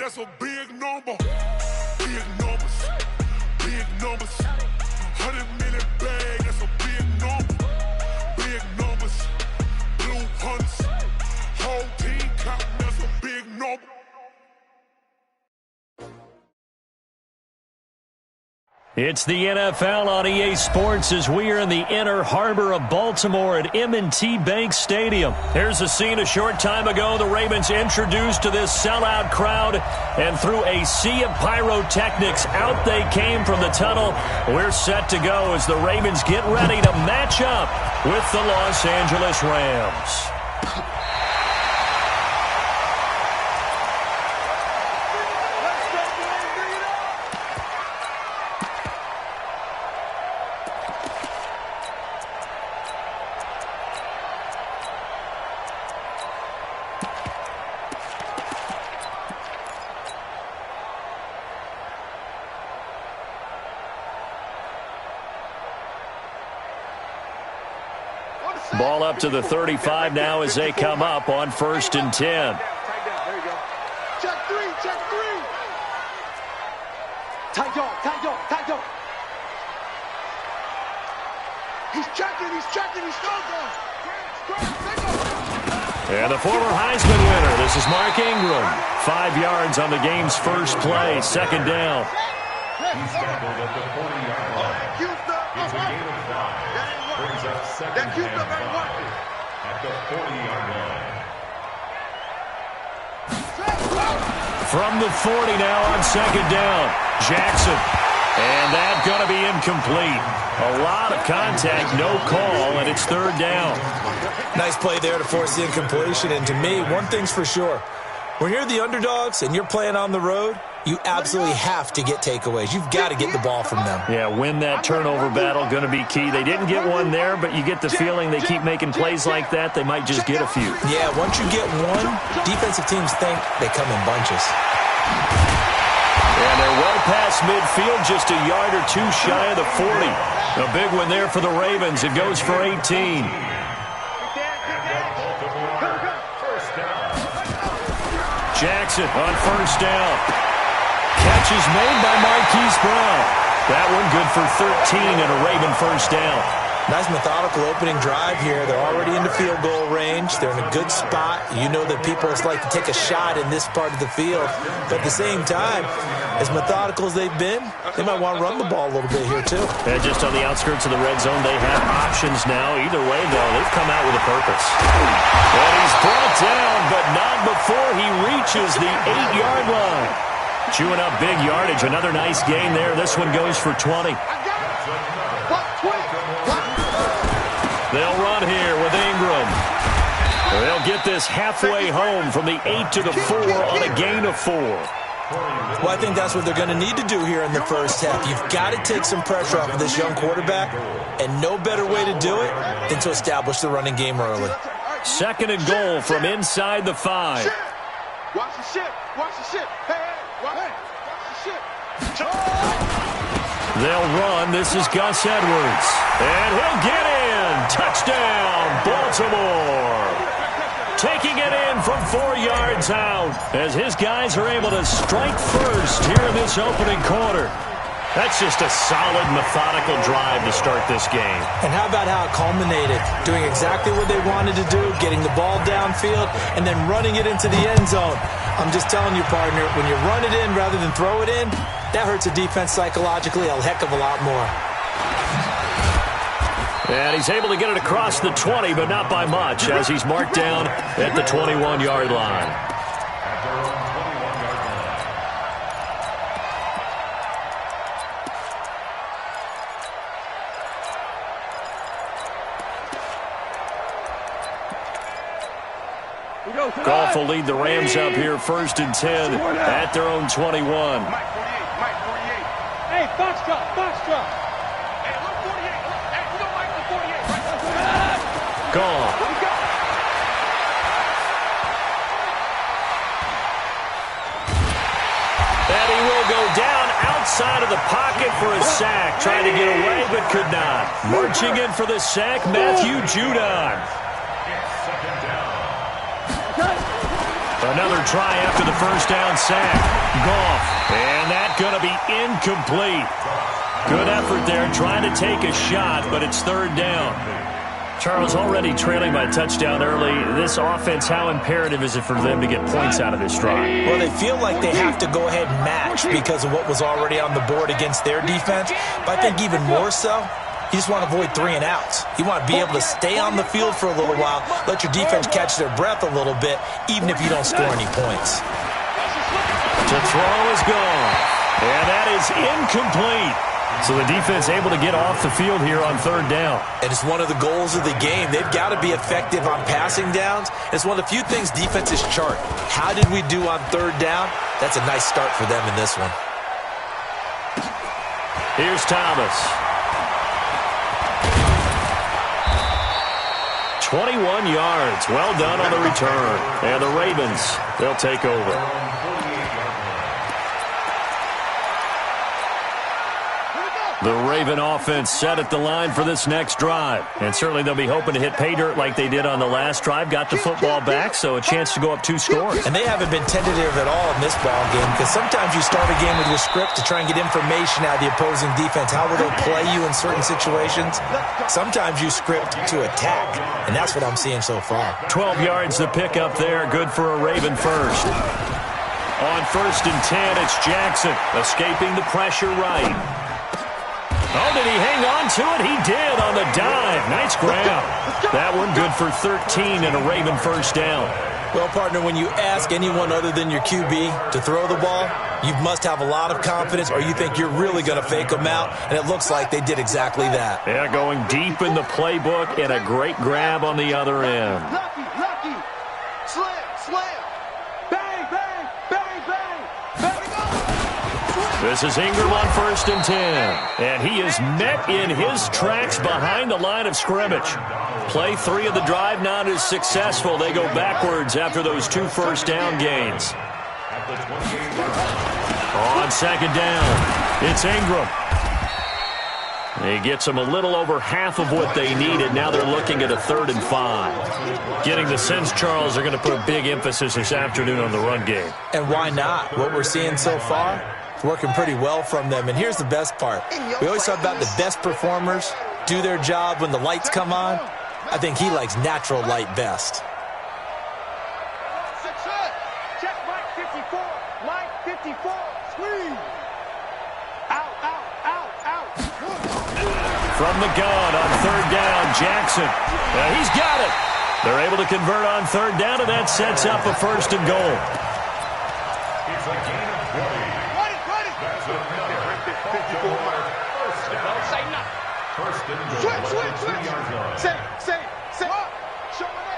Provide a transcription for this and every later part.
That's a big number. Big numbers. Big numbers. 100 million bag. That's a big number. Big numbers. Blue hunts. Whole team counting. That's a big number. It's the NFL on EA Sports as we are in the inner harbor of Baltimore at M&T Bank Stadium. Here's a scene a short time ago. The Ravens introduced to this sellout crowd, and through a sea of pyrotechnics, out they came from the tunnel. We're set to go as the Ravens get ready to match up with the Los Angeles Rams. Ball up to the 35 now as they come up on 1st and 10. There you go. Check three, check three. Tight dog. He's checking, he's going. And the former Heisman winner, this is Mark Ingram. 5 yards on the game's first play, 2nd down. He's tackled at the 40-yard line. It's a gain of 5. Brings up 2nd and 5 at the 40-yard line. From the 40 now on 2nd down, Jackson. And that's going to be incomplete. A lot of contact, no call, and it's 3rd down. Nice play there to force the incompletion. And to me, one thing's for sure. When you're the underdogs and you're playing on the road, you absolutely have to get takeaways. You've got to get the ball from them. Yeah, win that turnover battle, going to be key. They didn't get one there, but you get the feeling they keep making plays like that, they might just get a few. Yeah, once you get one, defensive teams think they come in bunches. And they're well past midfield, just a yard or two shy of the 40. A big one there for the Ravens. It goes for 18. Jackson on 1st down. Catch is made by Marquise Brown. That one good for 13 and a Raven 1st down. Nice methodical opening drive here. They're already into field goal range. They're in a good spot. You know that people like to take a shot in this part of the field. But at the same time, as methodical as they've been, they might want to run the ball a little bit here too. And just on the outskirts of the red zone, they have options now. Either way, though, they've come out with a purpose. And he's brought down, but not before he reaches the 8-yard line. Chewing up big yardage. Another nice gain there. This one goes for 20. They'll run here with Ingram. They'll get this halfway home from the 8 to the 4 on a gain of 4. Well, I think that's what they're going to need to do here in the first half. You've got to take some pressure off of this young quarterback, and no better way to do it than to establish the running game early. 2nd and goal from inside the 5. Watch the ship. Hey, watch the ship. They'll run. This is Gus Edwards. And he'll get in. Touchdown, Baltimore. Taking it in from 4 yards out as his guys are able to strike first here in this opening quarter. That's just a solid, methodical drive to start this game. And how about how it culminated? Doing exactly what they wanted to do, getting the ball downfield, and then running it into the end zone. I'm just telling you, partner, when you run it in rather than throw it in, that hurts a defense psychologically a heck of a lot more. And he's able to get it across the 20, but not by much, as he's marked down at the 21-yard line. Goff will lead the Rams up here 1st and 10 at their own 21. Mike 48. Hey, Foxtrot. Hey, look 48. Hey, we don't like the 48, right? Goff. And he will go down outside of the pocket for a sack. Trying to get away, but could not. Marching in for the sack, Matthew Judon. Another try after the first down sack. Goff. And that's going to be incomplete. Good effort there trying to take a shot, but it's third down. Charles, already trailing by a touchdown early. This offense, how imperative is it for them to get points out of this drive? Well, they feel like they have to go ahead and match because of what was already on the board against their defense. But I think even more so, you just want to avoid 3 and outs. You want to be able to stay on the field for a little while, let your defense catch their breath a little bit, even if you don't score any points. To throw is gone. And that is incomplete. So the defense able to get off the field here on third down. And it's one of the goals of the game. They've got to be effective on passing downs. It's one of the few things defenses chart. How did we do on third down? That's a nice start for them in this one. Here's Thomas. 21 yards. Well done on the return. And the Ravens, they'll take over. The Raven offense set at the line for this next drive. And certainly they'll be hoping to hit pay dirt like they did on the last drive. Got the football back, so a chance to go up 2 scores. And they haven't been tentative at all in this ball game because sometimes you start a game with your script to try and get information out of the opposing defense. How will they play you in certain situations? Sometimes you script to attack, and that's what I'm seeing so far. 12 yards to pick up there. Good for a Raven first. On 1st and 10, it's Jackson escaping the pressure right. Oh, did he hang on to it? He did on the dive. Nice grab. That one good for 13 and a Raven first down. Well, partner, when you ask anyone other than your QB to throw the ball, you must have a lot of confidence or you think you're really going to fake them out, and it looks like they did exactly that. Yeah, going deep in the playbook and a great grab on the other end. Lucky. Slam. Bang, bang, bang, bang. Bang, go. This is Ingram on 1st and 10. And he is met in his tracks behind the line of scrimmage. Play 3 of the drive not as successful. They go backwards after those 2 first down gains. On 2nd down, it's Ingram. He gets them a little over half of what they needed. Now they're looking at a 3rd and 5. Getting the sense, Charles, they're going to put a big emphasis this afternoon on the run game. And why not? What we're seeing so far, it's working pretty well from them. And here's the best part. We always talk about the best performers do their job when the lights come on. I think he likes natural light best. Check Mike 54. Mike 54. Squeeze. Out. From the gun on 3rd down, Jackson. He's got it. They're able to convert on 3rd down, and that sets up a 1st and goal. It's a gain of 20. That's a number 54. Say nothing. 1st and goal. Switch. 3-yard line. Say. Show it.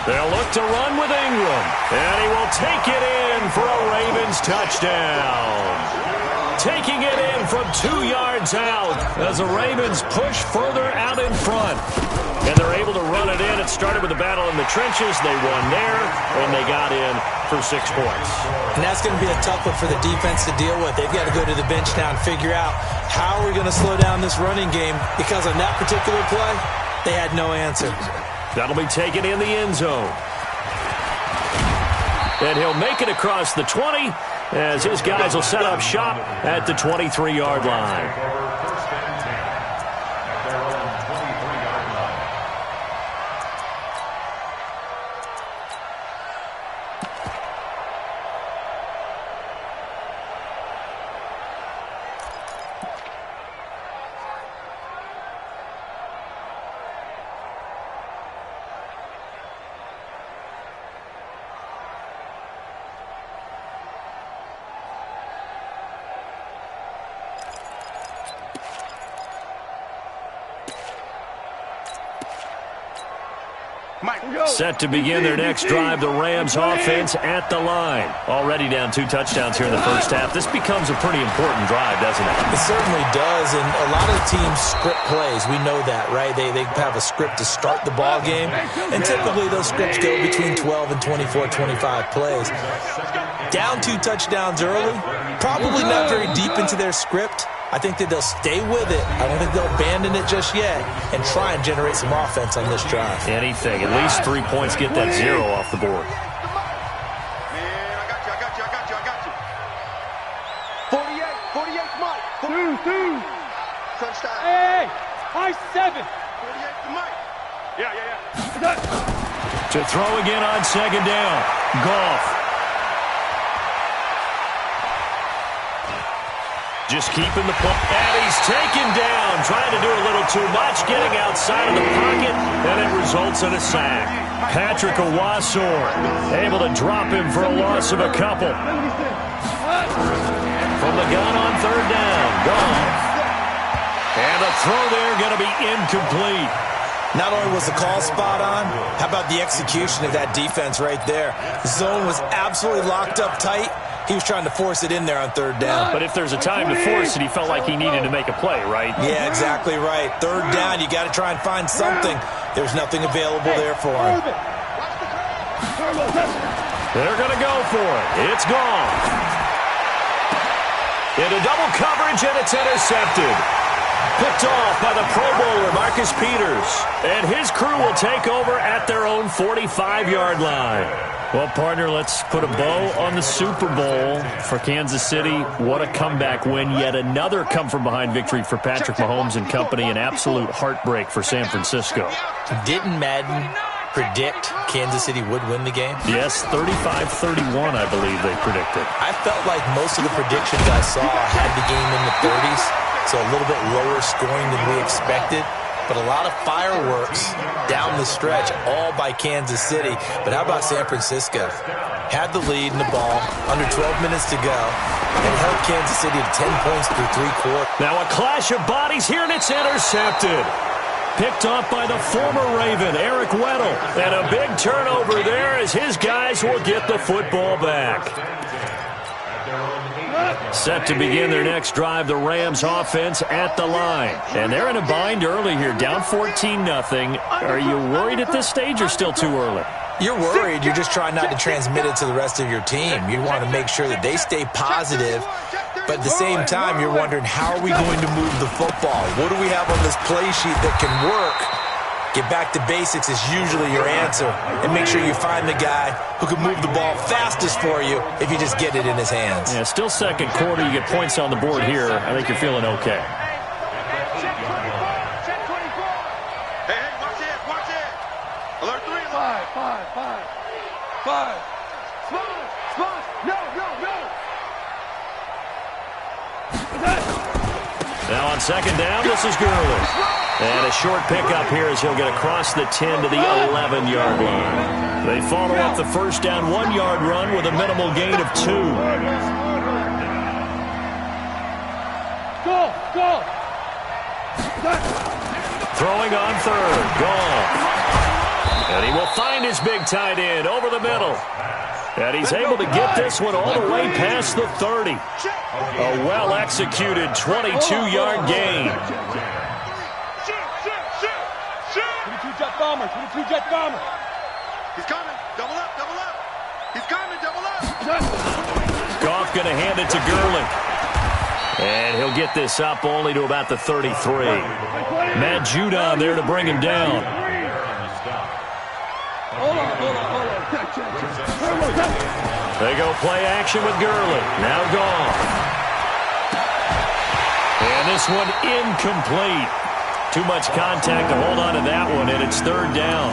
They'll look to run with Ingram, and he will take it in for a Ravens touchdown. Taking it in from 2 yards out as the Ravens push further out in front. And they're able to run it in. It started with a battle in the trenches. They won there, and they got in for 6 points. And that's going to be a tough one for the defense to deal with. They've got to go to the bench now and figure out how are we going to slow down this running game, because on that particular play, they had no answer. That'll be taken in the end zone. And he'll make it across the 20 as his guys will set up shop at the 23-yard line. First and 10 at their own 23-yard line. Set to begin their next drive, the Rams offense at the line. Already down 2 touchdowns here in the first half. This becomes a pretty important drive, doesn't it? It certainly does, and a lot of teams script plays. We know that, right? They have a script to start the ball game, and typically those scripts go between 12 and 24, 25 plays. Down 2 touchdowns early, probably not very deep into their script. I think that they'll stay with it. I don't think they'll abandon it just yet and try and generate some offense on this drive. Anything. At least 3 points, get that 0 off the board. High 7. 48 to Mike. Yeah. To throw again on second down. Goff. Just keeping the puck. And he's taken down. Trying to do a little too much. Getting outside of the pocket. And it results in a sack. Patrick Owasor able to drop him for a loss of a couple. From the gun on third down. Goff. And the throw there going to be incomplete. Not only was the call spot on, how about the execution of that defense right there? The zone was absolutely locked up tight. He was trying to force it in there on third down. But if there's a time to force it, he felt like he needed to make a play, right? Yeah, exactly right. Third down, you got to try and find something. There's nothing available there for him. They're going to go for it. It's gone. Into double coverage, and it's intercepted. Picked off by the Pro Bowler, Marcus Peters. And his crew will take over at their own 45-yard line. Well, partner, let's put a bow on the Super Bowl for Kansas City. What a comeback win. Yet another come-from-behind victory for Patrick Mahomes and company. An absolute heartbreak for San Francisco. Didn't Madden predict Kansas City would win the game? Yes, 35-31, I believe they predicted. I felt like most of the predictions I saw had the game in the 30s. So a little bit lower scoring than we expected. But a lot of fireworks down the stretch, all by Kansas City. But how about San Francisco? Had the lead in the ball, under 12 minutes to go, and held Kansas City to 10 points through three quarters. Now a clash of bodies here, and it's intercepted. Picked off by the former Raven, Eric Weddle. And a big turnover there as his guys will get the football back. Set to begin their next drive, the Rams offense at the line. And they're in a bind early here, down 14-0. Are you worried at this stage or still too early? You're worried. You're just trying not to transmit it to the rest of your team. You want to make sure that they stay positive. But at the same time, you're wondering, how are we going to move the football? What do we have on this play sheet that can work? Get back to basics is usually your answer. And make sure you find the guy who can move the ball fastest for you if you just get it in his hands. Yeah, still second quarter. You get points on the board here. I think you're feeling okay. Hey, watch it. Alert 3. 5. Smash. No. Now on second down, this is Gurley. And a short pickup here as he'll get across the 10 to the 11-yard line. They follow up the first down 1-yard run with a minimal gain of 2. Go. Throwing on third. Goff. And he will find his big tight end over the middle. And he's able to get this one all the way past the 30. A well-executed 22-yard gain. 22 jet bomber. He's coming. Double up. He's coming. Double up. Goff going to hand it to Gurley. And he'll get this up only to about the 33. Matt Judon there to bring him down. Hold on. They go play action with Gurley. Now Goff. And this one incomplete. Too much contact to hold on to that one, and it's third down.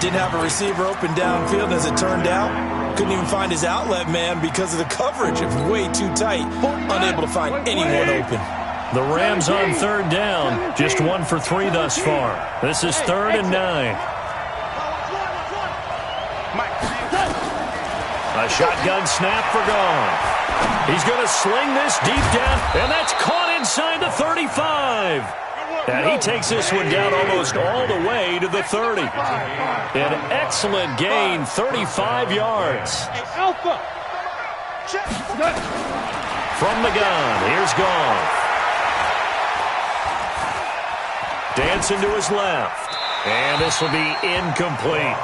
Didn't have a receiver open downfield, as it turned out. Couldn't even find his outlet man because of the coverage. It was way too tight. Unable to find anyone open. The Rams on third down. Just 1 for 3 thus far. This is 3rd and 9. A shotgun snap for Goff. He's going to sling this deep down, and that's caught inside the 35. And he takes this one down almost all the way to the 30. An excellent gain, 35 yards. Alpha. From the gun, here's Goff. Dancing to his left. And this will be incomplete.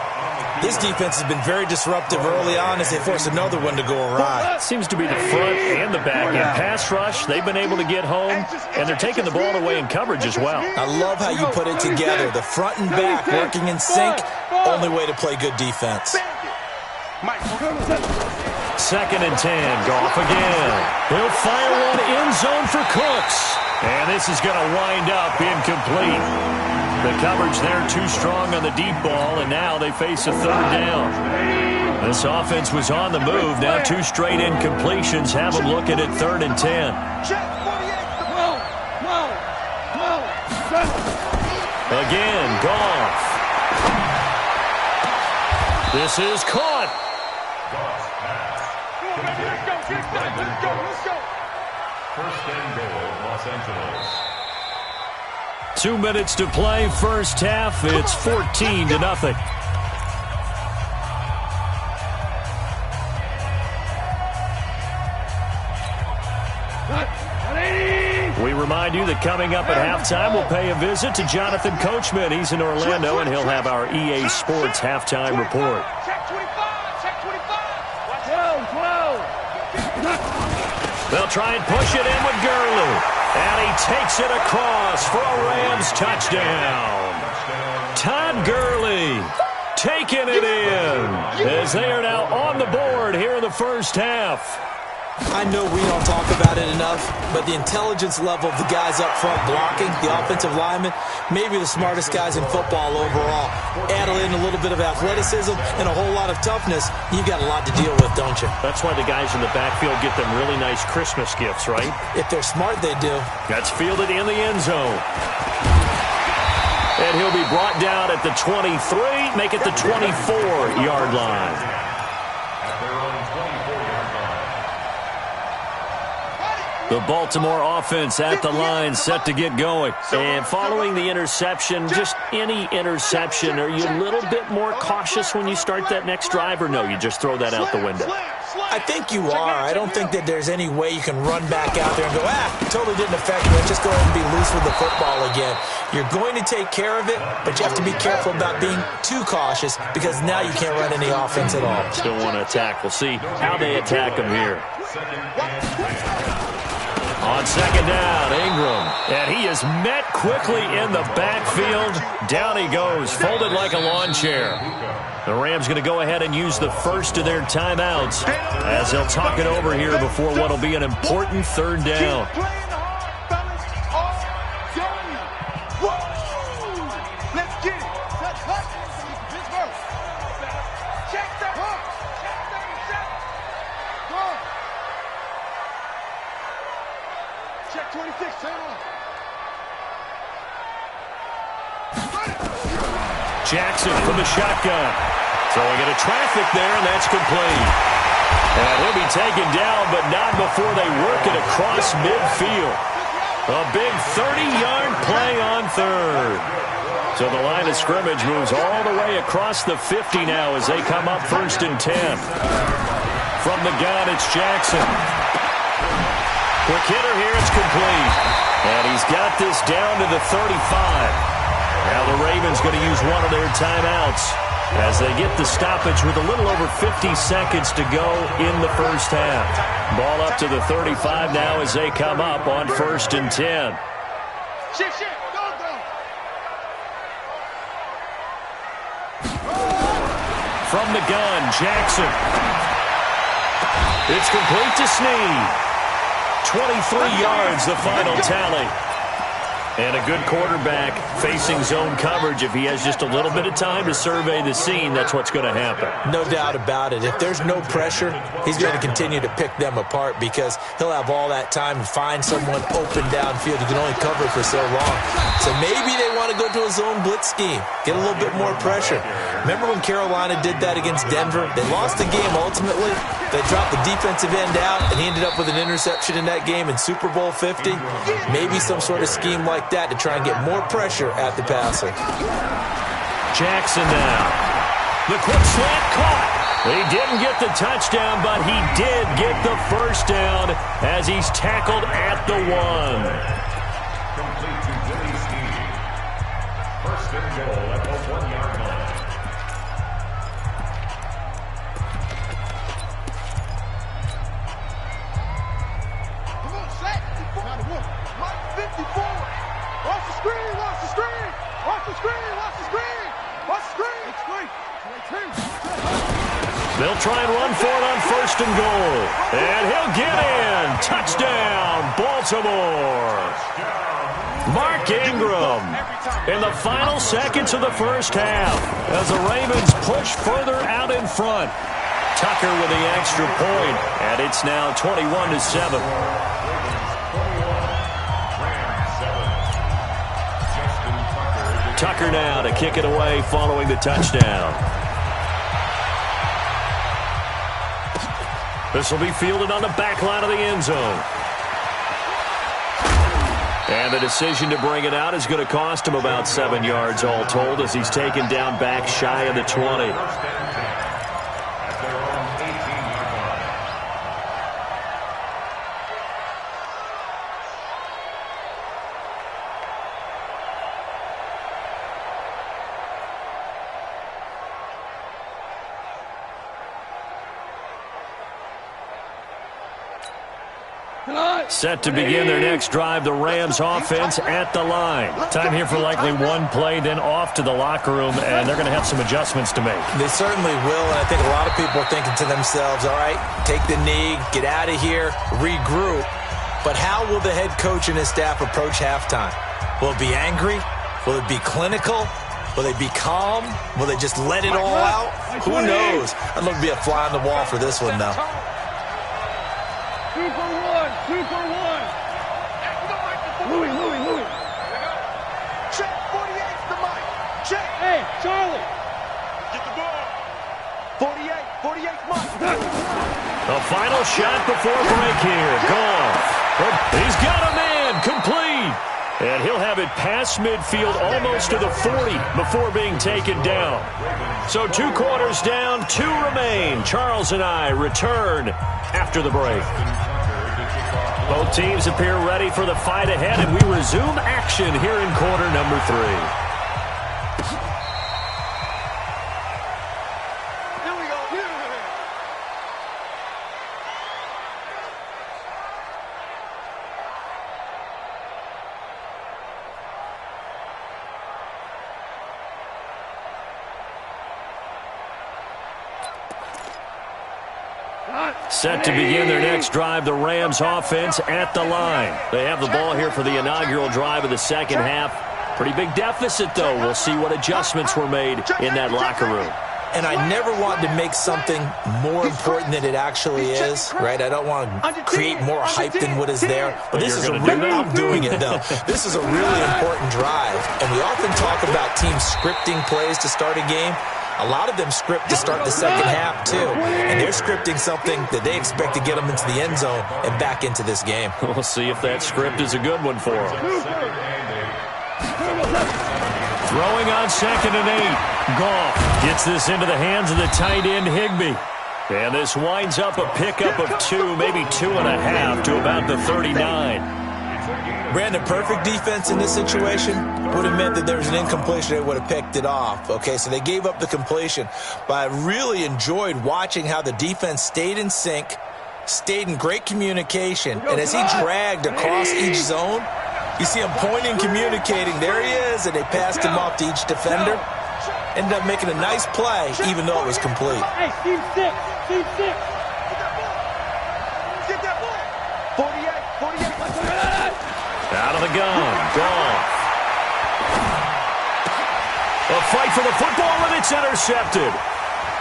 This defense has been very disruptive early on as they force another one to go awry. Seems to be the front and the back end. Pass rush, they've been able to get home, and they're taking the ball away in coverage as well. I love how you put it together. The front and back working in sync, only way to play good defense. 2nd and 10, Goff again. He'll fire one end zone for Cooks. And this is going to wind up incomplete. The coverage there too strong on the deep ball, and now they face a third down. This offense was on the move. Now 2 straight incompletions have them looking at 3rd and 10. Again, Goff. This is caught. First and goal, Los Angeles. 2 minutes to play, first half. It's 14-0. We remind you that coming up at halftime, we'll pay a visit to Jonathan Coachman. He's in Orlando, and he'll have our EA Sports halftime report. Check 25, check 25. 12. They'll try and push it in with Gurley. And he takes it across for a Rams touchdown. Todd Gurley taking it in as they are now on the board here in the first half. I know we don't talk about it enough, but the intelligence level of the guys up front blocking, the offensive linemen, maybe the smartest guys in football overall. Add in a little bit of athleticism and a whole lot of toughness, you've got a lot to deal with, don't you? That's why the guys in the backfield get them really nice Christmas gifts, right? If they're smart, they do. That's fielded in the end zone. And he'll be brought down at the 23, make it the 24-yard line. At their own 24-yard line. The Baltimore offense at the line, set to get going. And following the interception, just any interception, are you a little bit more cautious when you start that next drive, or no, you just throw that out the window? I think you are. I don't think that there's any way you can run back out there and go, totally didn't affect me. Let's just go ahead and be loose with the football again. You're going to take care of it, but you have to be careful about being too cautious because now you can't run any offense at all. Still want to attack. We'll see how they attack him here. On second down, Ingram. And he is met quickly in the backfield. Down he goes, folded like a lawn chair. The Rams going to go ahead and use the first of their timeouts as they'll talk it over here before what will be an important third down. Jackson from the shotgun. Throwing into traffic there, and that's complete. And he'll be taken down, but not before they work it across midfield. A big 30-yard play on third. So the line of scrimmage moves all the way across the 50 now as they come up 1st and 10. From the gun, it's Jackson. Quick hitter here, it's complete. And he's got this down to the 35. Now the Ravens going to use one of their timeouts as they get the stoppage with a little over 50 seconds to go in the first half. Ball up to the 35 now as they come up on 1st and 10. From the gun, Jackson. It's complete to Snead. 23 yards, the final tally. And a good quarterback facing zone coverage. If he has just a little bit of time to survey the scene, that's what's going to happen. No doubt about it. If there's no pressure, he's going to continue to pick them apart because he'll have all that time to find someone open downfield. He can only cover for so long. So maybe they want to go to a zone blitz scheme, get a little bit more pressure. Remember when Carolina did that against Denver? They lost the game ultimately. They dropped the defensive end out, and he ended up with an interception in that game in Super Bowl 50. Maybe some sort of scheme like that to try and get more pressure at the passer. Jackson now. The quick slant caught. He didn't get the touchdown, but he did get the first down as he's tackled at the 1. Complete to Jimmy Snead. First and goal at the 1-yard line. Come on, Shaq. 54. Watch the screen, watch the screen. Watch the screen, watch the screen. Watch the screen. Screen. They'll try and run for it on 1st and goal. And he'll get in. Touchdown, Baltimore. Mark Ingram in the final seconds of the first half as the Ravens push further out in front. Tucker with the extra point, and it's now 21-7. Tucker now to kick it away following the touchdown. This will be fielded on the back line of the end zone. And the decision to bring it out is going to cost him about 7 yards all told as he's taken down back shy of the 20. Set to begin their next drive, the Rams offense at the line. Time here for likely one play, then off to the locker room, and they're going to have some adjustments to make. They certainly will, and I think a lot of people are thinking to themselves, all right, take the knee, get out of here, regroup. But how will the head coach and his staff approach halftime? Will it be angry? Will it be clinical? Will they be calm? Will they just let it all out? Who knows? I'd love to be a fly on the wall for this one, though. 2 for 1, 2 for 1. Louis. Check, 48's the mic. Check. Hey, Charlie. Get the ball. 48's Mike. The final shot before break here. Gone. He's got a man. Complete. And he'll have it past midfield almost to the 40 before being taken down. So 2 quarters down, 2 remain. Charles and I return after the break. Both teams appear ready for the fight ahead, and we resume action here in quarter number 3. Here we go. Set to begin their next drive, the Rams offense at the line. They have the ball here for the inaugural drive of the second half. Pretty big deficit, though. We'll see what adjustments were made in that locker room. And I never want to make something more important than it actually is, right? I don't want to create more hype than what is there. But this is I'm doing it, though. This is a really important drive. And we often talk about teams scripting plays to start a game. A lot of them script to start the second half, too. And they're scripting something that they expect to get them into the end zone and back into this game. We'll see if that script is a good one for them. Throwing on 2nd and 8. Goff gets this into the hands of the tight end, Higbee. And this winds up a pickup of 2, maybe 2.5 to about the 39. Brandon, perfect defense in this situation would have meant that there was an incompletion. They would have picked it off. Okay, so they gave up the completion. But I really enjoyed watching how the defense stayed in sync, stayed in great communication. And as he dragged across each zone, you see him pointing, communicating. There he is, and they passed him off to each defender. Ended up making a nice play, even though it was complete. Hey, team 6. Get that ball. 48. Out of the gun. Goff. A fight for the football, and it's intercepted.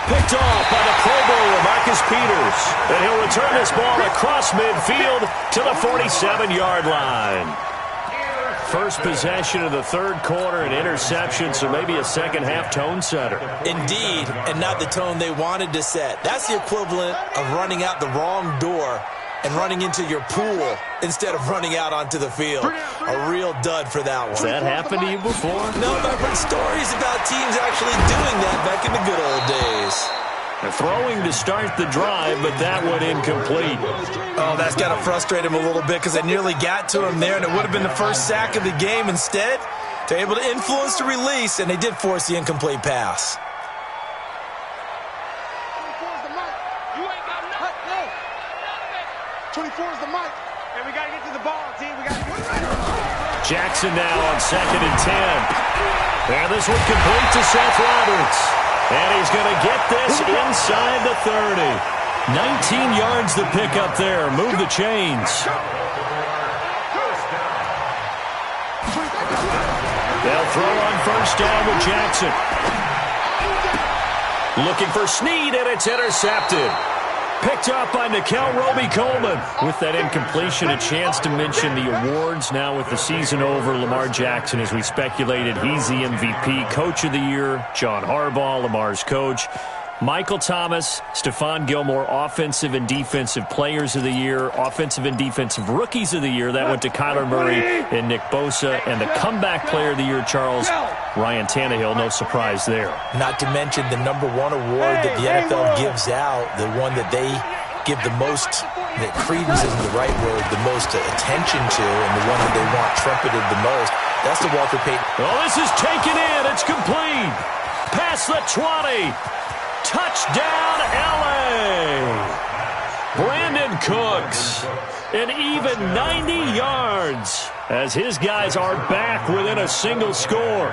Picked off by the Pro Bowler, Marcus Peters. And he'll return this ball across midfield to the 47-yard line. First possession of the third quarter, an interception, so maybe a second-half tone setter. Indeed, and not the tone they wanted to set. That's the equivalent of running out the wrong door and running into your pool instead of running out onto the field. A real dud for that one. Has that happened to you before? No, but I've heard stories about teams actually doing that back in the good old days. Throwing to start the drive, but that one incomplete. Oh, that's got to frustrate him a little bit because they nearly got to him there, and it would have been the first sack of the game. Instead, they're able to influence the release, and they did force the incomplete pass. 24's the mic. You ain't got nothing. 24's the mic. And we got to get to the ball, team. We got to get it. Jackson now on 2nd and 10. And this one complete to Seth Roberts. And he's going to get this inside the 30. 19 yards to pick up there. Move the chains. They'll throw on first down with Jackson. Looking for Snead, and it's intercepted. Picked up by Nickel Roby-Coleman. With that incompletion, a chance to mention the awards. Now with the season over, Lamar Jackson, as we speculated, he's the MVP. Coach of the Year, John Harbaugh, Lamar's coach. Michael Thomas, Stephon Gilmore, Offensive and Defensive Players of the Year, Offensive and Defensive Rookies of the Year. That went to Kyler Murray and Nick Bosa. And the Comeback Player of the Year, Charles, Ryan Tannehill. No surprise there. Not to mention the #1 award that the NFL gives out, the one that they give the most, that credence isn't the right word, the most attention to, and the one that they want trumpeted the most. That's the Walter Payton. Well, this is taken in. It's complete. Past the 20. Touchdown, L.A. Brandon Cooks, an even 90 yards as his guys are back within a single score.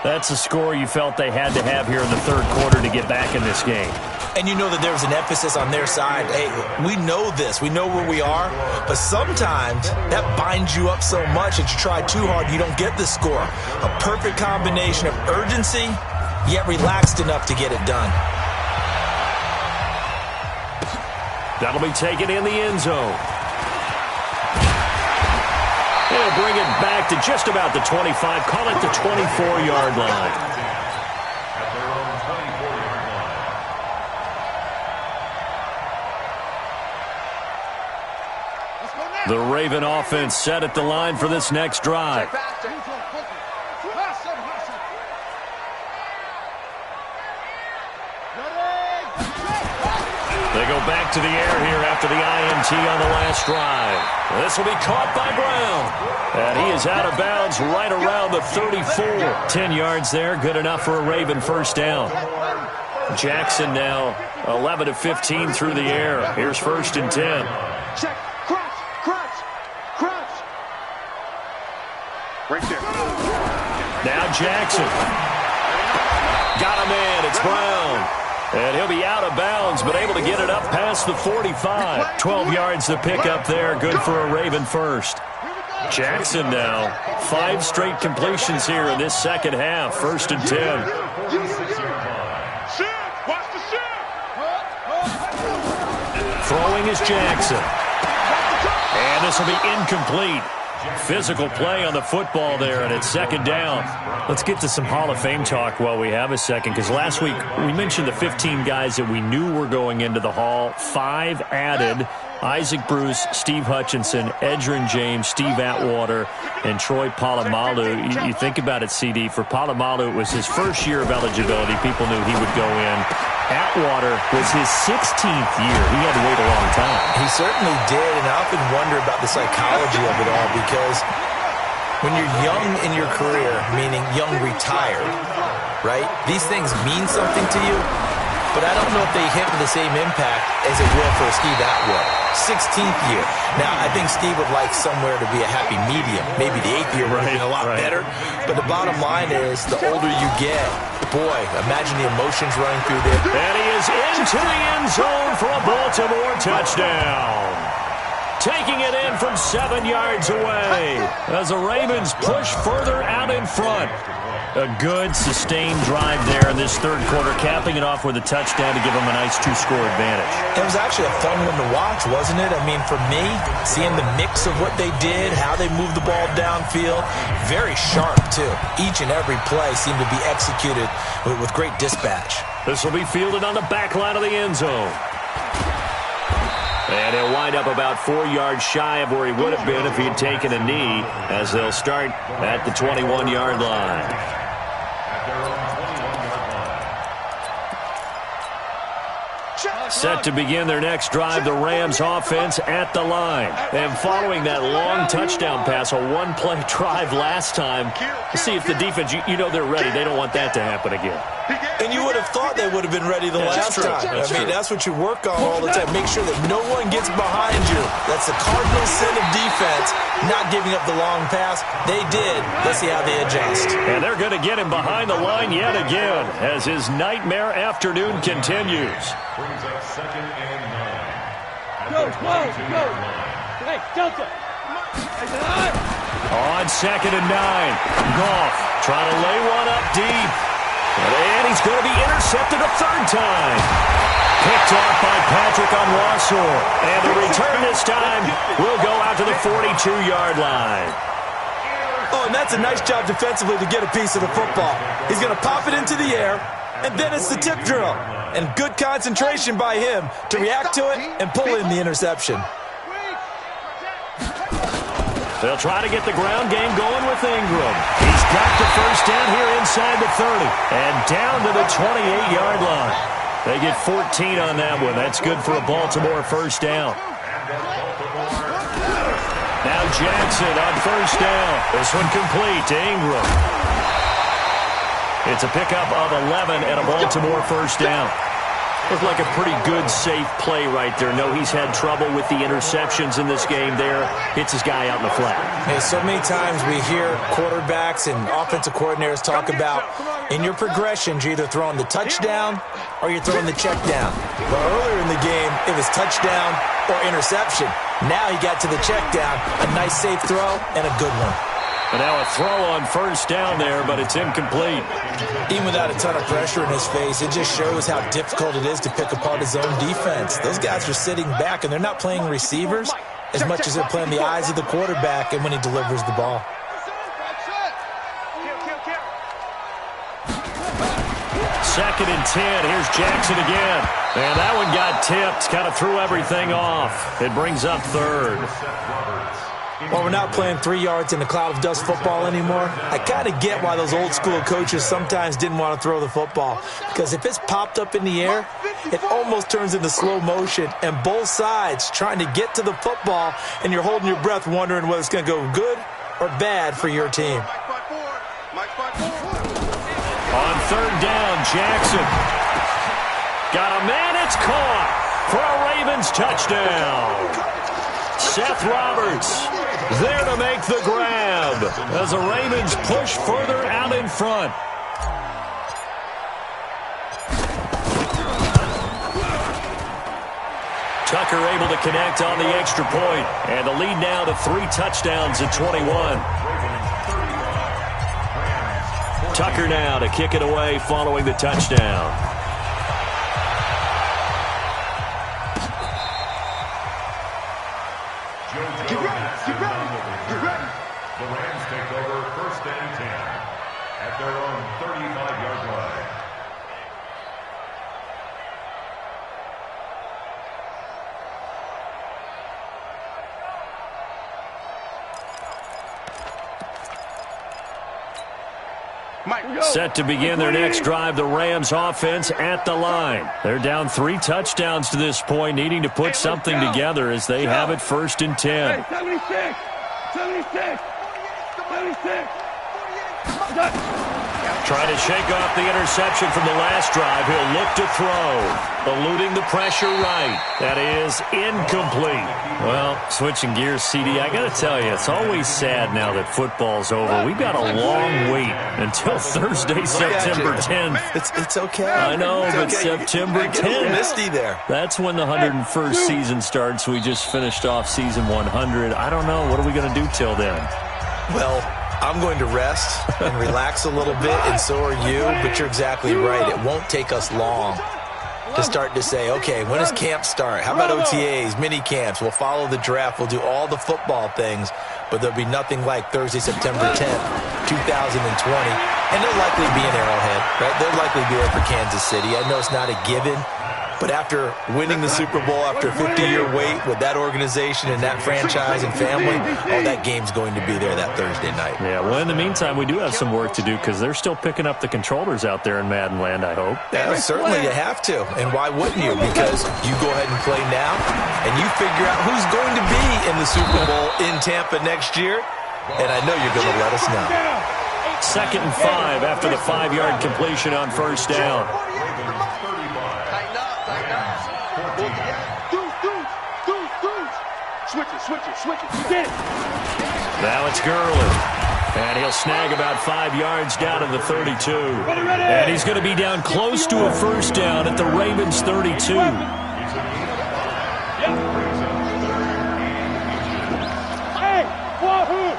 That's a score you felt they had to have here in the third quarter to get back in this game. And you know that there's an emphasis on their side. Hey, we know this. We know where we are. But sometimes that binds you up so much that you try too hard, you don't get the score. A perfect combination of urgency, yet relaxed enough to get it done. That'll be taken in the end zone. They'll bring it back to just about the 25. Call it the 24-yard line. At their own 24-yard line. The Raven offense set at the line for this next drive. They go back to the air here after the INT on the last drive. This will be caught by Brown. And he is out of bounds right around the 34. 10 yards there, good enough for a Raven first down. Jackson now 11 of 15 through the air. Here's 1st and 10. Check. Crouch. Right there. Now Jackson. Got a man. It's Brown. And he'll be out of bounds, but able to get it up past the 45. 12 yards to pick up there. Good for a Raven first. Jackson now. 5 straight completions here in this second half. 1st and 10. Watch the shot. Throwing is Jackson. And this will be incomplete. Physical play on the football there, and it's 2nd down. Let's get to some Hall of Fame talk while we have a second, because last week we mentioned the 15 guys that we knew were going into the Hall. 5 added: Isaac Bruce, Steve Hutchinson, Edgerrin James, Steve Atwater, and Troy Polamalu. You think about it, CD, for Polamalu, it was his first year of eligibility. People knew he would go in. Atwater was his 16th year. He had to wait a long time. He certainly did, and I often wonder about the psychology of it all, because when you're young in your career, meaning young retired, right, these things mean something to you, but I don't know if they hit with the same impact as it will for Steve Atwater. 16th year. Now, I think Steve would like somewhere to be a happy medium. Maybe the 8th year would have been a lot better. But the bottom line is, the older you get, boy, imagine the emotions running through there. And he is into the end zone for a Baltimore touchdown. Taking it in from 7 yards away as the Ravens push further out in front. A good, sustained drive there in this third quarter, capping it off with a touchdown to give them a nice 2-score advantage. It was actually a fun one to watch, wasn't it? I mean, for me, seeing the mix of what they did, how they moved the ball downfield, very sharp, too. Each and every play seemed to be executed with great dispatch. This will be fielded on the back line of the end zone. And he'll wind up about 4 yards shy of where he would have been if he had taken a knee, as they'll start at the 21-yard line. Set to begin their next drive, the Rams offense at the line. And following that long touchdown pass, a one-play drive last time, to see if the defense, you know they're ready. They don't want that to happen again. And you would have have thought they would have been ready the last time. I mean, that's what you work on all the time. Make sure that no one gets behind you. That's the cardinal sin of defense, not giving up the long pass. They did. Let's see how they adjust. And they're going to get him behind the line yet again as his nightmare afternoon continues. Brings up 2nd and 9. Go. Hey, Delta. On 2nd and 9. Goff trying to lay one up deep. And he's going to be intercepted a third time. Picked off by Patrick on Wassor. And the return this time will go out to the 42-yard line. Oh, and that's a nice job defensively to get a piece of the football. He's going to pop it into the air, and then it's the tip drill. And good concentration by him to react to it and pull in the interception. They'll try to get the ground game going with Ingram. He's got the first down here inside the 30 and down to the 28-yard line. They get 14 on that one. That's good for a Baltimore first down. Now Jackson on first down. This one complete to Ingram. It's a pickup of 11 and a Baltimore first down. Looked like a pretty good, safe play right there. No, he's had trouble with the interceptions in this game there. Hits his guy out in the flat. Hey, so many times we hear quarterbacks and offensive coordinators talk about in your progressions, you're either throwing the touchdown or you're throwing the check down. But earlier in the game, it was touchdown or interception. Now he got to the check down, a nice safe throw and a good one. And now a throw on first down there, but it's incomplete. Even without a ton of pressure in his face, it just shows how difficult it is to pick apart his own defense. Those guys are sitting back, and they're not playing receivers as much as they're playing the eyes of the quarterback and when he delivers the ball. Second and 10. Here's Jackson again. And that one got tipped. Kind of threw everything off. It brings up third. Well, we're not playing 3 yards in a cloud of dust football anymore. I kind of get why those old school coaches sometimes didn't want to throw the football. Because if it's popped up in the air, it almost turns into slow motion. And both sides trying to get to the football, and you're holding your breath wondering whether it's going to go good or bad for your team. On third down, Jackson. Got a man, it's caught for a Ravens touchdown. Seth Roberts there to make the grab as the Ravens push further out in front. Tucker able to connect on the extra point, and the lead now to 3 touchdowns at 21. Tucker now to kick it away following the touchdown. Get ready. The Rams take over 1st and 10 at their own 35-yard line. Set to begin their next drive, the Rams offense at the line. They're down 3 touchdowns to this point, needing to put something together as they have it 1st and 10. 76. Trying to shake off the interception from the last drive. He'll look to throw. Eluding the pressure right. That is incomplete. Well, switching gears, CD, I got to tell you, it's always sad now that football's over. We've got a long wait until Thursday, September 10th. It's okay. I know, but okay. September 10th. Misty there. That's when the 101st season starts. We just finished off season 100. I don't know. What are we going to do till then? Well, I'm going to rest and relax a little bit, and so are you, but you're exactly right. It won't take us long to start to say, okay, when does camp start? How about OTAs, mini camps? We'll follow the draft. We'll do all the football things, but there'll be nothing like Thursday, September 10th, 2020. And they'll likely be in Arrowhead, right? They'll likely be there for Kansas City. I know it's not a given, but after winning the Super Bowl, after a 50-year wait with that organization and that franchise and family, that game's going to be there that Thursday night. Yeah, well, in the meantime, we do have some work to do because they're still picking up the controllers out there in Madden Land, I hope. Yeah, certainly you have to. And why wouldn't you? Because you go ahead and play now, and you figure out who's going to be in the Super Bowl in Tampa next year, and I know you're going to let us know. 2nd and 5 after the 5-yard completion on first down. Switch it. Get it. Now it's Gurley. And he'll snag about 5 yards down to the 32. And he's going to be down close to a first down at the Ravens' 32. Hey, wahoo!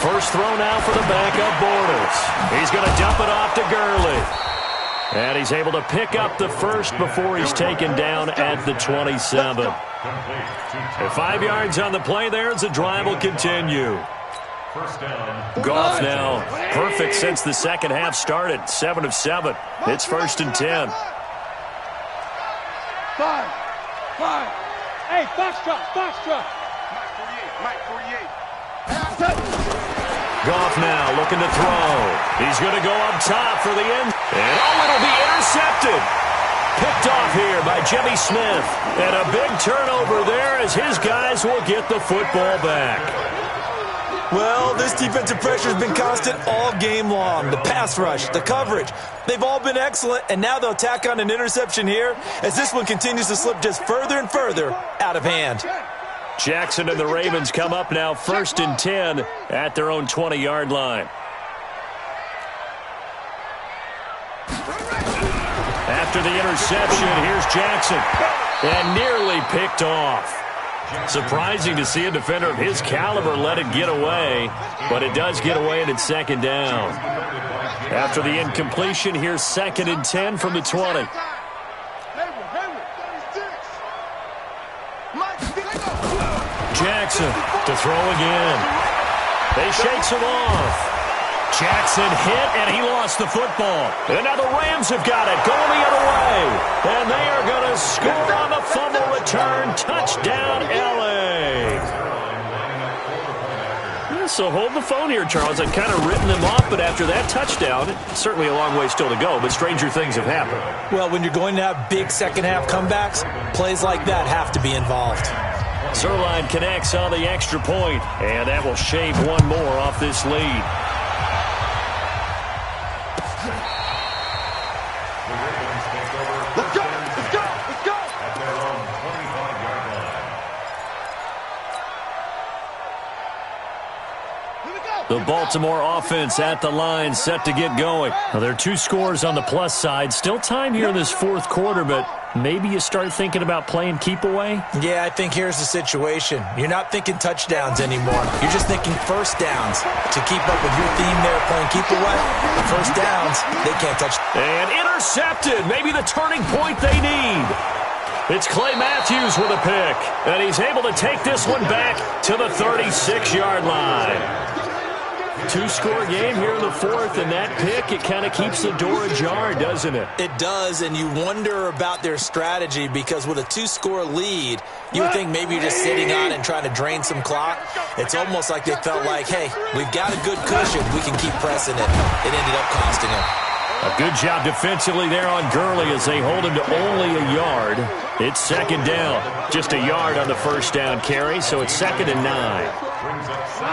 First throw now for the backup Bortles. He's going to dump it off to Gurley. And he's able to pick up the first before he's taken down at the 27. 5 yards on the play there as the drive will continue. Goff now perfect since the second half started. 7 of 7. It's 1st and 10. 5. Hey, Foxtrot. Mike 48. Goff now looking to throw. He's going to go up top for the end. And it'll be intercepted. Picked off here by Jimmy Smith. And a big turnover there as his guys will get the football back. Well, this defensive pressure has been constant all game long. The pass rush, the coverage, they've all been excellent. And now they'll tack on an interception here as this one continues to slip just further and further out of hand. Jackson and the Ravens come up now 1st and 10 at their own 20-yard line. After the interception, here's Jackson. And nearly picked off. Surprising to see a defender of his caliber let it get away, but it does get away and it's 2nd down. After the incompletion, here's 2nd and 10 from the 20. Jackson to throw again. They shakes him off. Jackson hit, and he lost the football. And now the Rams have got it, going the other way. And they are going to score on the fumble return. Touchdown, L.A. So hold the phone here, Charles. I've kind of written them off, but after that touchdown, it's certainly a long way still to go, but stranger things have happened. Well, when you're going to have big second-half comebacks, plays like that have to be involved. Zerline connects on the extra point, and that will shave one more off this lead. Let's go! At their own 25-yard line. The Baltimore offense at the line, set to get going. Now, there are 2 scores on the plus side. Still time here in this 4th quarter, but maybe you start thinking about playing keep away? Yeah, I think here's the situation. You're not thinking touchdowns anymore. You're just thinking first downs. To keep up with your theme there, playing keep away, first downs, they can't touch. And intercepted. Maybe the turning point they need. It's Clay Matthews with a pick. And he's able to take this one back to the 36-yard line. 2-score game here in the 4th, and that pick, it kind of keeps the door ajar, doesn't it? It does, and you wonder about their strategy because with a 2-score lead, you would think maybe you're just sitting on and trying to drain some clock. It's almost like they felt like, hey, we've got a good cushion. We can keep pressing it. It ended up costing them. A good job defensively there on Gurley as they hold him to only a yard. It's 2nd down. Just a yard on the first down carry, so it's 2nd and 9.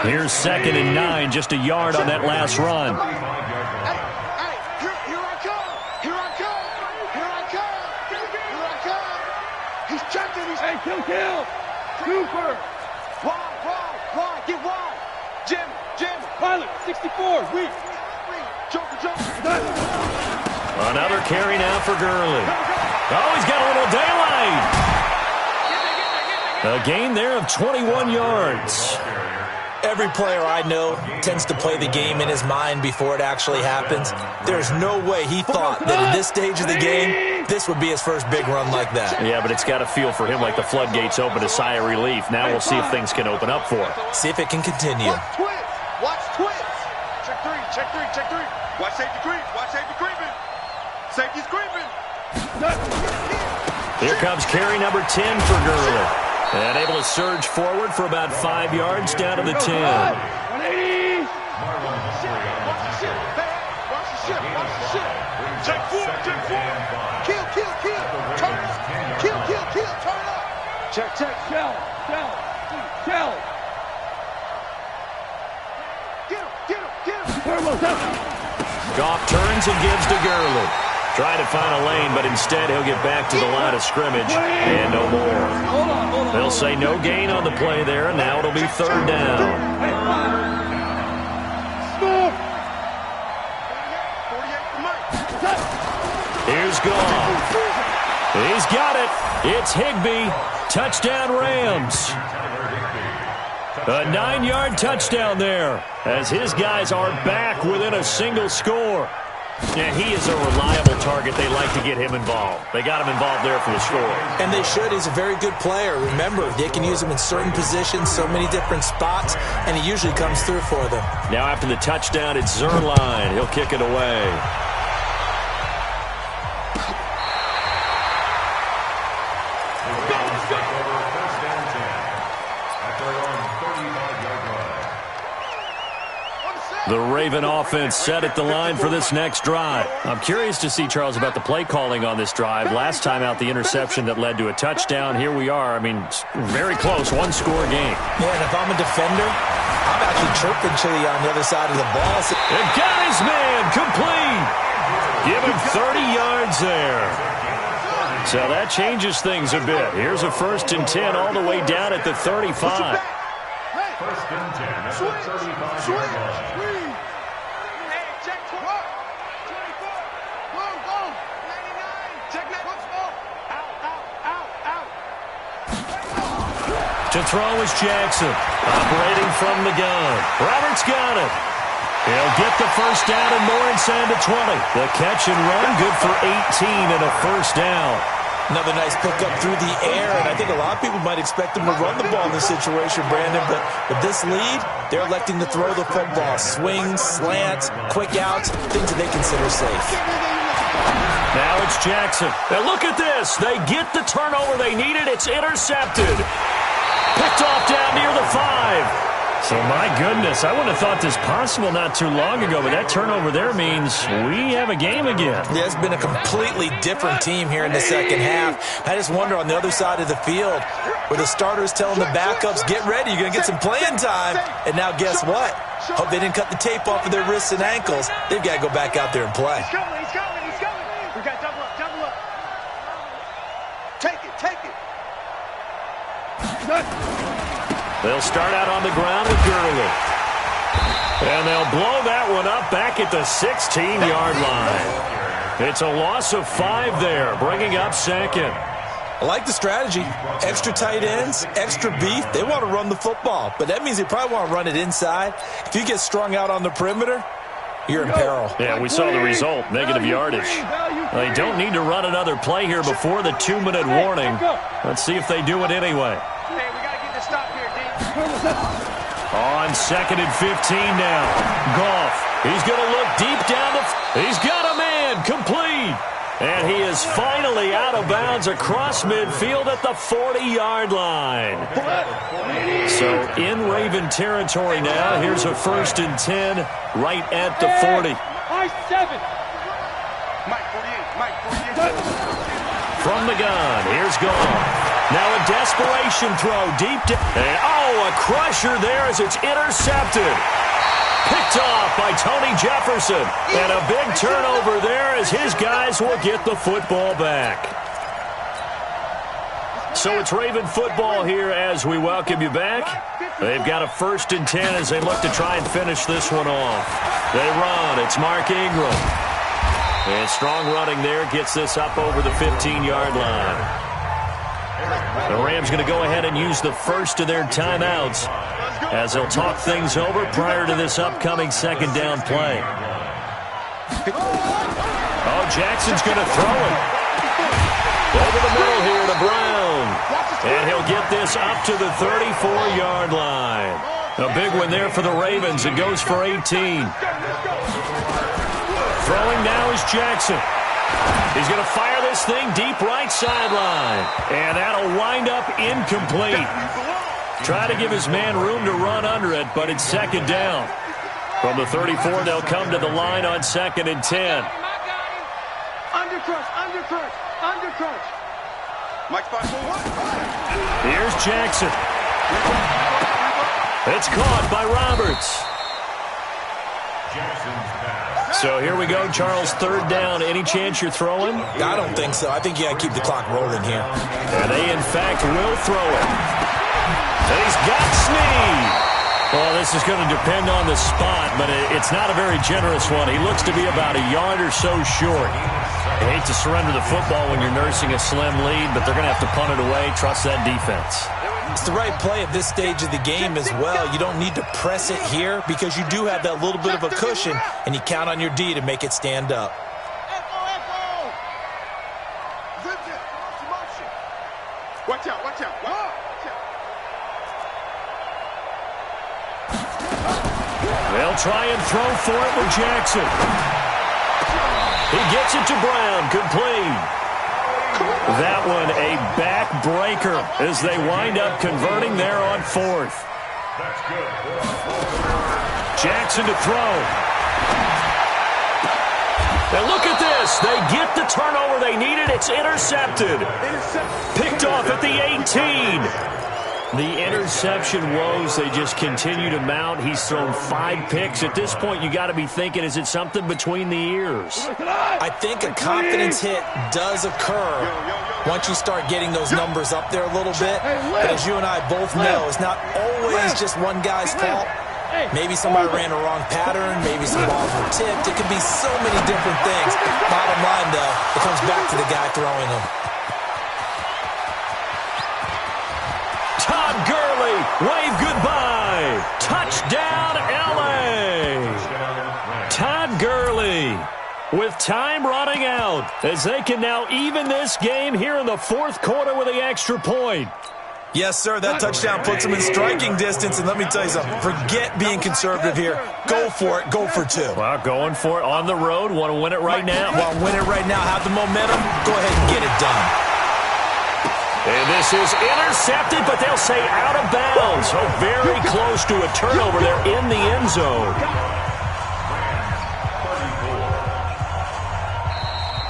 Here's 2nd and 9, just a yard on that last run. Here I come. He's checking. Hey, kill. Cooper. Wide. Get wide. Jim. Pilot, 64. Weak. Joker. Another carry now for Gurley. Oh, he's got a little daylight. A gain there of 21 yards. Every player I know tends to play the game in his mind before it actually happens. There's no way he thought that at this stage of the game, this would be his first big run like that. Yeah, but it's got to feel for him like the floodgates open, a sigh of relief. Now we'll see if things can open up for him. See if it can continue. Watch twist. Check three. Watch safety creeping. Safety's creeping. Here comes carry number 10 for Gurley. And able to surge forward for about 5 yards down to the 10. 180. Watch the ship. Check four. Kill. Turn up. Kill. Turn up. Check. Shell. Goff turns and gives to Gurley. Trying to find a lane, but instead he'll get back to the line of scrimmage and no more. They'll say no gain on the play there, and now it'll be third down. Here's Goff. He's got it. It's Higbee. Touchdown Rams. A 9-yard touchdown there as his guys are back within a single score. And he is a reliable target. They like to get him involved. They got him involved there for the score. And they should. He's a very good player. Remember, they can use him in certain positions, so many different spots, and he usually comes through for them. Now after the touchdown, it's Zerline. He'll kick it away. The Raven offense set at the line for this next drive. I'm curious to see, Charles, about the play calling on this drive. Last time out, the interception that led to a touchdown. Here we are. I mean, very close, one-score game. Yeah, and if I'm a defender, I'm actually chirping Chili on the other side of the ball. And got his man complete. Give him 30 yards there. So that changes things a bit. Here's a 1st and 10 all the way down at the 35. First and 10 at the 35-yard line. To throw is Jackson. Operating from the gun. Roberts got it. He'll get the first down and more inside the 20. The catch and run good for 18 and a first down. Another nice pickup through the air, and I think a lot of people might expect them to run the ball in this situation, Brandon, but with this lead, they're electing to throw the football. Swings, slants, quick outs, things that they consider safe. Now it's Jackson. And look at this. They get the turnover they needed. It's intercepted. Picked off down near the 5. So, my goodness, I wouldn't have thought this possible not too long ago, but that turnover there means we have a game again. Yeah, it's been a completely different team here in the second half. I just wonder on the other side of the field where the starters telling the backups, get ready, you're going to get some playing time. And now guess what? Hope they didn't cut the tape off of their wrists and ankles. They've got to go back out there and play. He's coming. We got double up. Take it. They'll start out on the ground with Gurley. And they'll blow that one up back at the 16-yard line. It's a loss of 5 there, bringing up second. I like the strategy. Extra tight ends, extra beef. They want to run the football, but that means they probably want to run it inside. If you get strung out on the perimeter, you're in peril. Yeah, we saw the result, negative yardage. They don't need to run another play here before the 2-minute warning. Let's see if they do it anyway. Hey, we got to get the stop here, D. On 2nd and 15 now. Goff. He's going to look deep down the... He's got a man complete. And he is finally out of bounds across midfield at the 40-yard line. So in Raven territory now. Here's a 1st and 10 right at the 40. Mike 48. From the gun, here's Goff. Now a desperation throw deep down. A crusher there as it's intercepted. Picked off by Tony Jefferson. And a big turnover there as his guys will get the football back. So it's Raven football here as we welcome you back. They've got a 1st and 10 as they look to try and finish this one off. They run. It's Mark Ingram. And strong running there gets this up over the 15-yard line. The Rams going to go ahead and use the first of their timeouts as they'll talk things over prior to this upcoming 2nd down play. Jackson's going to throw it. Over the middle here to Brown. And he'll get this up to the 34-yard line. A big one there for the Ravens. It goes for 18. Throwing now is Jackson. He's going to fire this thing deep right sideline. And that'll wind up incomplete. Try to give his man room to run under it, but it's 2nd down. From the 34, they'll come to the line on 2nd and 10. Undercrunch. Mike's back forward. Here's Jackson. It's caught by Roberts. So here we go, Charles, third down. Any chance you're throwing? I don't think so. I think you got to keep the clock rolling here. And they, in fact, will throw it. And he's got Snead. Well, this is going to depend on the spot, but it's not a very generous one. He looks to be about a yard or so short. You hate to surrender the football when you're nursing a slim lead, but they're going to have to punt it away. Trust that defense. It's the right play at this stage of the game as well. You don't need to press it here because you do have that little bit of a cushion, and you count on your D to make it stand up. Watch out, watch out. They'll try and throw for it with Jackson. He gets it to Brown, complete. That one a backbreaker as they wind up converting there on fourth. Jackson to throw. And look at this. They get the turnover they needed. It's intercepted. Picked off at the 18. The interception woes, they just continue to mount. He's thrown 5 picks. At this point, you got to be thinking, is it something between the ears? I think a confidence hit does occur once you start getting those numbers up there a little bit. But as you and I both know, it's not always just one guy's fault. Maybe somebody ran a wrong pattern. Maybe some balls were tipped. It could be so many different things. Bottom line, though, it comes back to the guy throwing them. Todd Gurley, wave goodbye. Touchdown, L.A. Todd Gurley with time running out as they can now even this game here in the fourth quarter with the extra point. Yes, sir, that touchdown puts them in striking distance, and let me tell you something, forget being conservative here. Go for it, go for 2. Well, going for it on the road, want to win it right now. Well, win it right now, have the momentum, go ahead and get it done. And this is intercepted, but they'll say out of bounds. So very close to a turnover there in the end zone.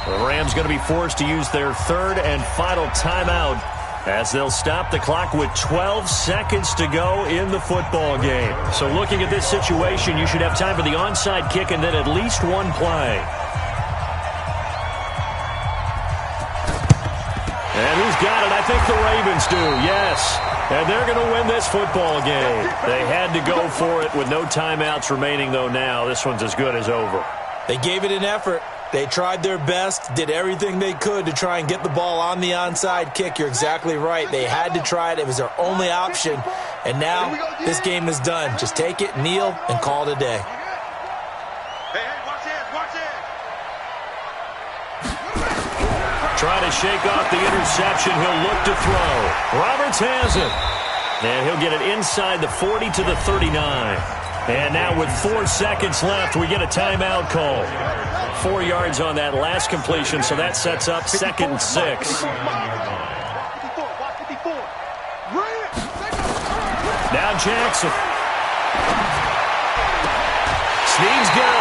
The Rams going to be forced to use their third and final timeout as they'll stop the clock with 12 seconds to go in the football game. So looking at this situation, you should have time for the onside kick and then at least one play. And who's got it? I think the Ravens do, yes. And they're going to win this football game. They had to go for it with no timeouts remaining, though, now. This one's as good as over. They gave it an effort. They tried their best, did everything they could to try and get the ball on the onside kick. You're exactly right. They had to try it. It was their only option. And now this game is done. Just take it, kneel, and call it a day. Trying to shake off the interception. He'll look to throw. Roberts has it. And he'll get it inside the 40 to the 39. And now with 4 seconds left, we get a timeout call. 4 yards on that last completion, so that sets up 2nd and 6. Now Jackson. Snead's got